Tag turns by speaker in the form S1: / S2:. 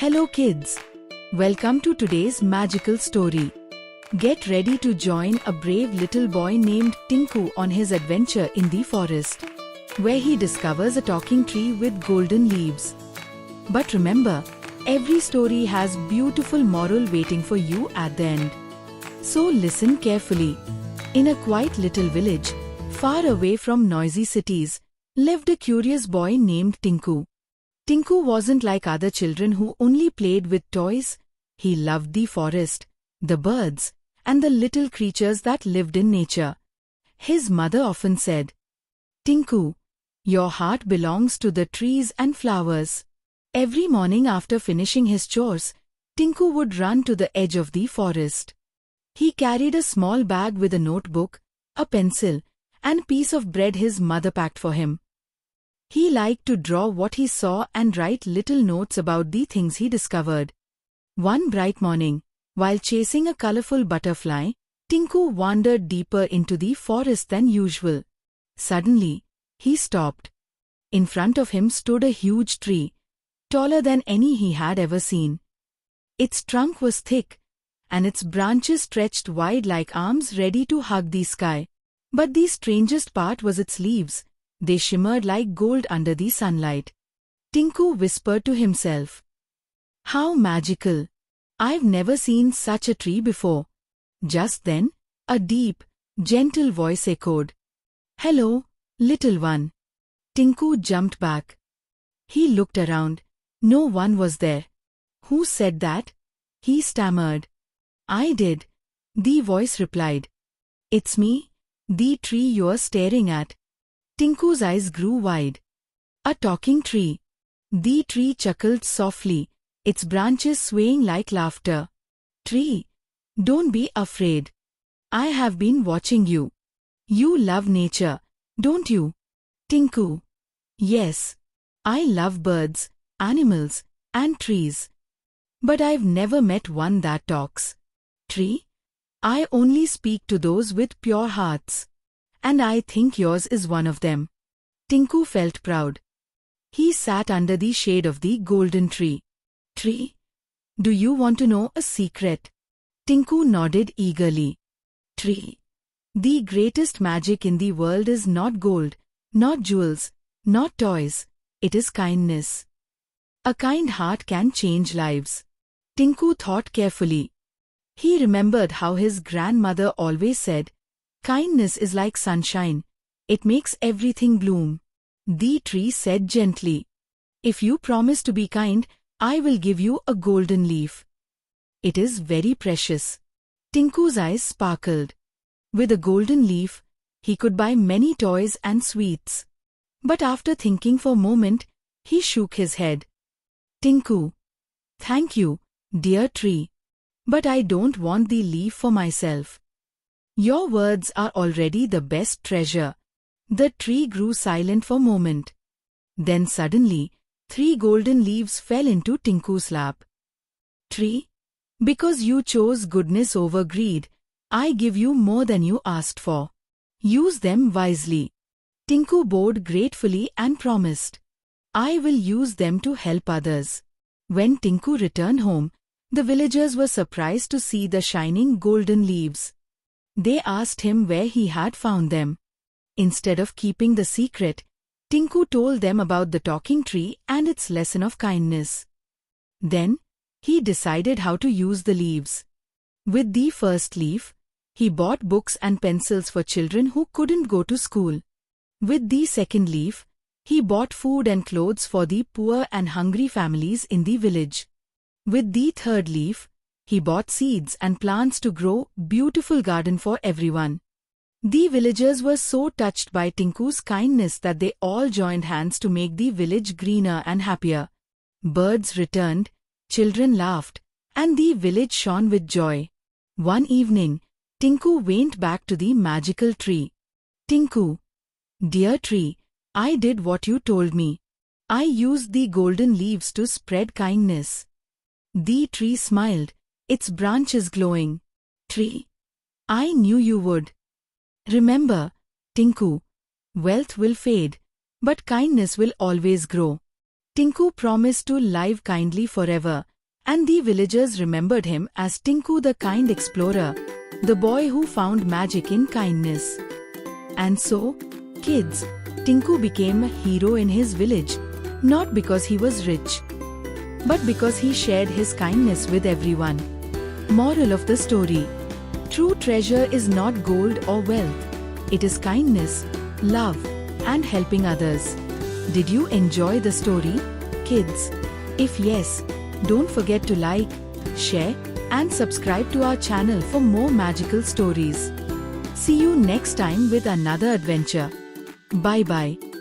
S1: Hello kids! Welcome to today's magical story. Get ready to join a brave little boy named Tinku on his adventure in the forest, where he discovers a talking tree with golden leaves. But remember, every story has beautiful moral waiting for you at the end. So listen carefully. In a quiet little village, far away from noisy cities, lived a curious boy named Tinku. Tinku wasn't like other children who only played with toys. He loved the forest, the birds, and the little creatures that lived in nature. His mother often said, "Tinku, your heart belongs to the trees and flowers." Every morning after finishing his chores, Tinku would run to the edge of the forest. He carried a small bag with a notebook, a pencil, and piece of bread his mother packed for him. He liked to draw what he saw and write little notes about the things he discovered. One bright morning, while chasing a colorful butterfly, Tinku wandered deeper into the forest than usual. Suddenly, he stopped. In front of him stood a huge tree, taller than any he had ever seen. Its trunk was thick, and its branches stretched wide like arms ready to hug the sky. But the strangest part was its leaves. They shimmered like gold under the sunlight. Tinku whispered to himself, "How magical! I've never seen such a tree before." Just then, a deep, gentle voice echoed, "Hello, little one." Tinku jumped back. He looked around. No one was there. "Who said that?" he stammered. "I did," the voice replied. "It's me, the tree you're staring at." Tinku's eyes grew wide. "A talking tree." The tree chuckled softly, its branches swaying like laughter. "Tree, don't be afraid. I have been watching you. You love nature, don't you?" "Tinku, yes. I love birds, animals, and trees. But I've never met one that talks." "Tree, I only speak to those with pure hearts. And I think yours is one of them." Tinku felt proud. He sat under the shade of the golden tree. "Tree, do you want to know a secret?" Tinku nodded eagerly. "Tree, the greatest magic in the world is not gold, not jewels, not toys. It is kindness. A kind heart can change lives." Tinku thought carefully. He remembered how his grandmother always said, "Kindness is like sunshine. It makes everything bloom." The tree said gently, "If you promise to be kind, I will give you a golden leaf. It is very precious." Tinku's eyes sparkled. With a golden leaf, he could buy many toys and sweets. But after thinking for a moment, he shook his head. "Tinku, thank you, dear tree. But I don't want the leaf for myself. Your words are already the best treasure." The tree grew silent for a moment. Then suddenly, 3 golden leaves fell into Tinku's lap. "Tree, because you chose goodness over greed, I give you more than you asked for. Use them wisely." Tinku bowed gratefully and promised, "I will use them to help others." When Tinku returned home, the villagers were surprised to see the shining golden leaves. They asked him where he had found them. Instead of keeping the secret, Tinku told them about the talking tree and its lesson of kindness. Then, he decided how to use the leaves. With the first leaf, he bought books and pencils for children who couldn't go to school. With the second leaf, he bought food and clothes for the poor and hungry families in the village. With the third leaf, he bought seeds and plants to grow a beautiful garden for everyone. The villagers were so touched by Tinku's kindness that they all joined hands to make the village greener and happier. Birds returned, children laughed, and the village shone with joy. One evening, Tinku went back to the magical tree. "Tinku, dear tree, I did what you told me. I used the golden leaves to spread kindness." The tree smiled, its branches glowing. "Tree, I knew you would. Remember, Tinku, wealth will fade, but kindness will always grow." Tinku promised to live kindly forever, and the villagers remembered him as Tinku the kind explorer, the boy who found magic in kindness. And so, kids, Tinku became a hero in his village, not because he was rich, but because he shared his kindness with everyone. Moral of the story: true treasure is not gold or wealth. It is kindness, love, and helping others. Did you enjoy the story, kids? If yes, don't forget to like, share, and subscribe to our channel for more magical stories. See you next time with another adventure. Bye-bye.